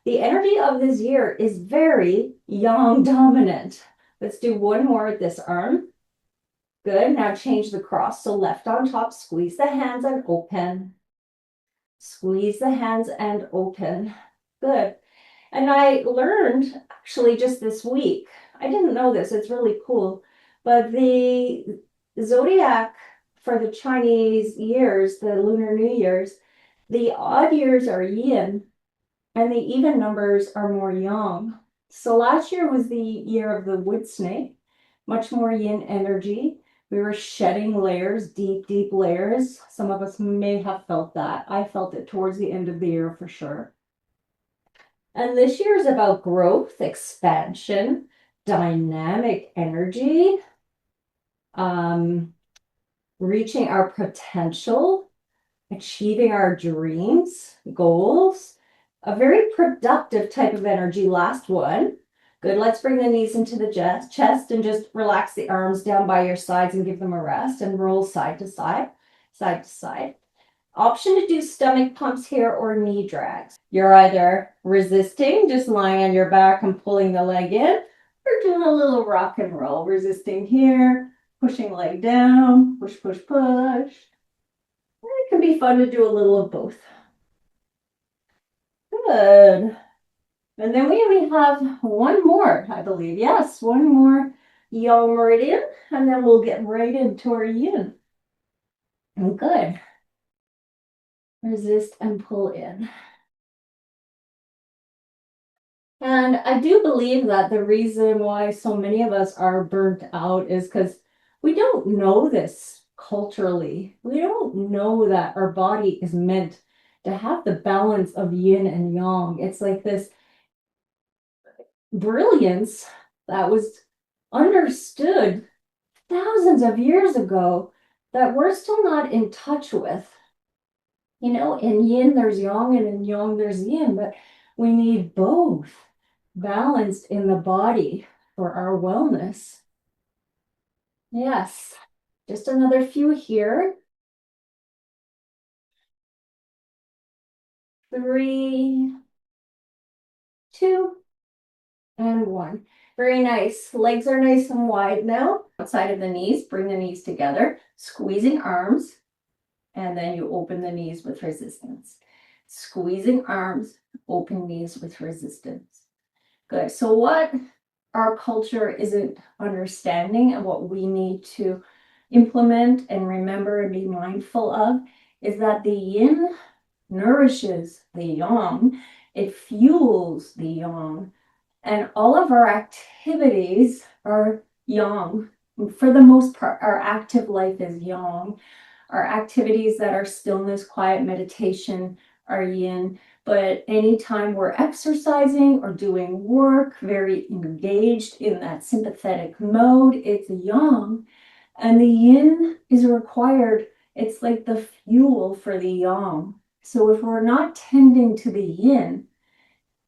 The energy of this year is very yang dominant. Let's do one more at this arm. Good. Now change the cross. So left on top, squeeze the hands and open. Squeeze the hands and open. Good. And I learned actually just this week, I didn't know this, it's really cool, but the zodiac for the Chinese years, the Lunar New Year's, the odd years are yin and the even numbers are more yang. So last year was the year of the wood snake, much more yin energy. We were shedding layers, deep, deep layers. Some of us may have felt that. I felt it towards the end of the year for sure. And this year is about growth, expansion, dynamic energy, reaching our potential, achieving our dreams, goals, a very productive type of energy. Last one. Good. Let's bring the knees into the chest and just relax the arms down by your sides and give them a rest and roll side to side, side to side. Option to do stomach pumps here or knee drags. You're either resisting, just lying on your back and pulling the leg in, or doing a little rock and roll, resisting here, pushing leg down, push, push, push. It can be fun to do a little of both. Good. And then we only have one more, I believe. Yes, one more yang meridian, and then we'll get right into our yin. And good. Resist and pull in. And I do believe that the reason why so many of us are burnt out is because we don't know this culturally. We don't know that our body is meant to have the balance of yin and yang. It's like this brilliance that was understood thousands of years ago that we're still not in touch with. You know, in yin there's yang and in yang there's yin, but we need both balanced in the body for our wellness. Yes, just another few here. 3, 2, and 1. Very nice. Legs are nice and wide now. Outside of the knees, bring the knees together, squeezing arms, and then you open the knees with resistance. Squeezing arms, open knees with resistance. Good. So what our culture isn't understanding and what we need to implement and remember and be mindful of is that the yin nourishes the yang. It fuels the yang. And all of our activities are yang. For the most part, our active life is yang. Our activities that are stillness, quiet, meditation are yin. But anytime we're exercising or doing work, very engaged in that sympathetic mode, it's yang. And the yin is required. It's like the fuel for the yang. So if we're not tending to the yin,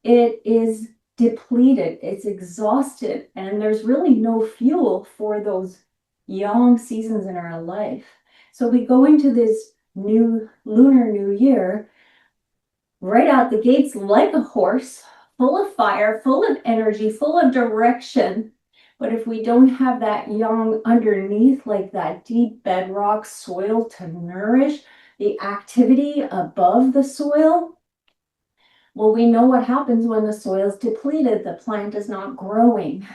it is depleted, it's exhausted, and there's really no fuel for those yang seasons in our life. So we go into this new Lunar New Year right out the gates like a horse, full of fire, full of energy, full of direction. But if we don't have that yang underneath, like that deep bedrock soil to nourish the activity above the soil, well, we know what happens when the soil is depleted. The plant is not growing.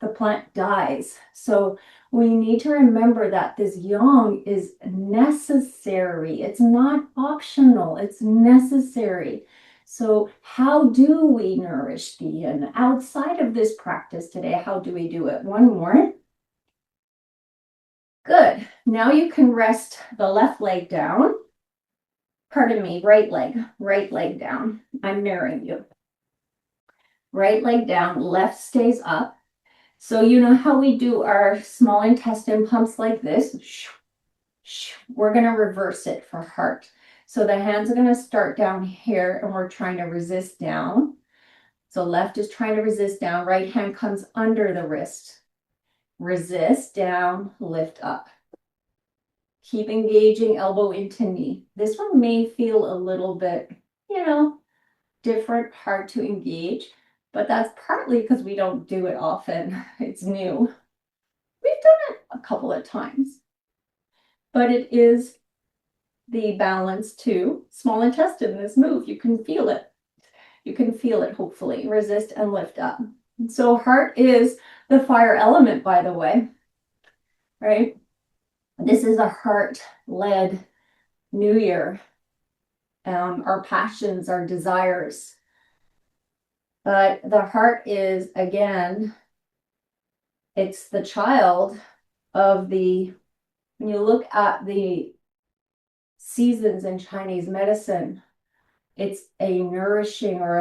The plant dies. So we need to remember that this yang is necessary. It's not optional. It's necessary. So how do we nourish the yin? Outside of this practice today, how do we do it? One more. Good. Now you can rest the left leg down. Pardon me, right leg down. I'm mirroring you. Right leg down, left stays up. So you know how we do our small intestine pumps like this? We're going to reverse it for heart. So the hands are going to start down here and we're trying to resist down. So left is trying to resist down, right hand comes under the wrist. Resist down, lift up. Keep engaging elbow into knee. This one may feel a little bit, different, hard to engage, but that's partly because we don't do it often. It's new. We've done it a couple of times, but it is the balance to small intestine, this move. You can feel it. You can feel it, hopefully. Resist and lift up. And so heart is the fire element, by the way, right? This is a heart-led new year. Our passions, our desires. But the heart is, again, it's the child of the, when you look at the seasons in Chinese medicine, it's a nourishing or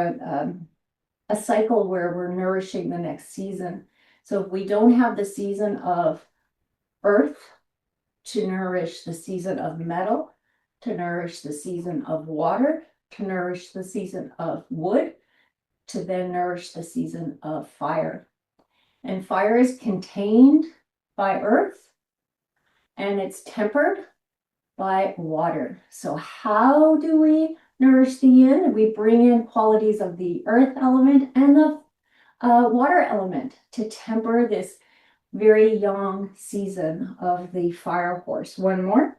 a cycle where we're nourishing the next season. So if we don't have the season of earth to nourish the season of metal, to nourish the season of water, to nourish the season of wood, to then nourish the season of fire. And fire is contained by earth and it's tempered by water. So how do we nourish the yin? We bring in qualities of the earth element and the water element to temper this very young season of the fire horse. One more.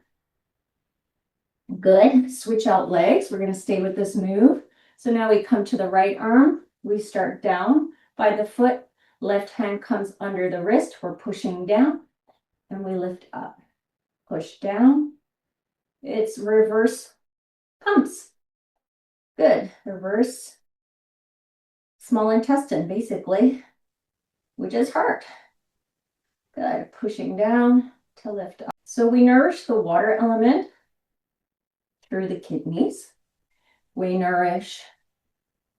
Good. Switch out legs. We're going to stay with this move. So now we come to the right arm. We start down by the foot. Left hand comes under the wrist. We're pushing down and we lift up. Push down. It's reverse pumps. Good. Reverse small intestine, basically, which is heart. Good. Pushing down to lift up. So we nourish the water element through the kidneys. We nourish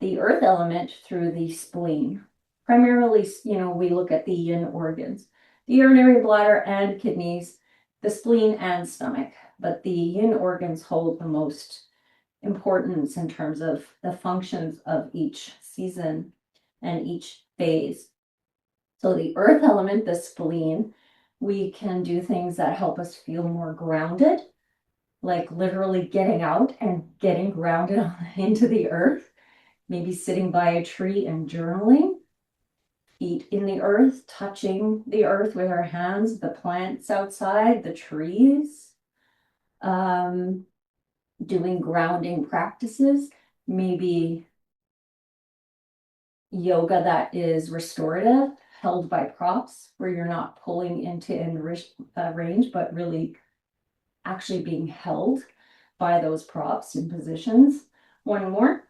the earth element through the spleen. Primarily, we look at the yin organs, the urinary bladder and kidneys, the spleen and stomach, but the yin organs hold the most importance in terms of the functions of each season and each phase. So the earth element, the spleen, we can do things that help us feel more grounded, like literally getting out and getting grounded into the earth, maybe sitting by a tree and journaling, feet in the earth, touching the earth with our hands, the plants outside, the trees, doing grounding practices, maybe yoga that is restorative, held by props, where you're not pulling into range, but really actually being held by those props and positions. One more.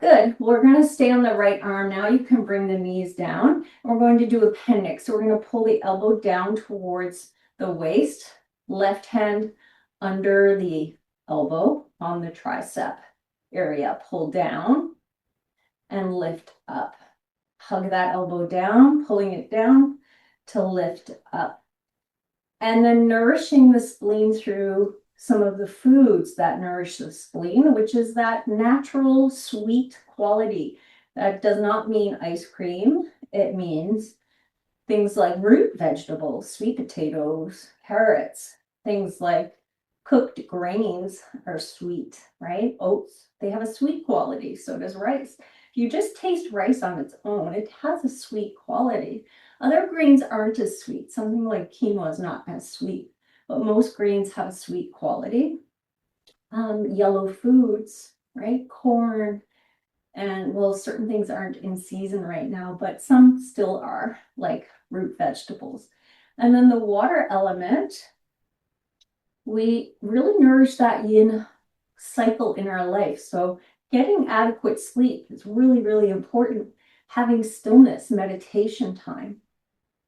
Good. We're going to stay on the right arm now. You can bring the knees down. We're going to do appendix. So we're going to pull the elbow down towards the waist, left hand under the elbow on the tricep area. Pull down and lift up. Hug that elbow down, pulling it down to lift up. And then nourishing the spleen through some of the foods that nourish the spleen, which is that natural sweet quality. That does not mean ice cream. It means things like root vegetables, sweet potatoes, carrots, things like cooked grains are sweet, right? Oats, they have a sweet quality. So does rice. If you just taste rice on its own, it has a sweet quality. Other grains aren't as sweet. Something like quinoa is not as sweet, but most grains have a sweet quality. Yellow foods, right? Corn, and well, certain things aren't in season right now, but some still are, like root vegetables. And then the water element, we really nourish that yin cycle in our life. So getting adequate sleep is really, really important. Having stillness, meditation time,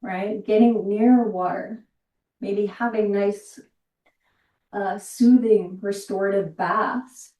right? Getting near water, maybe having nice, soothing, restorative baths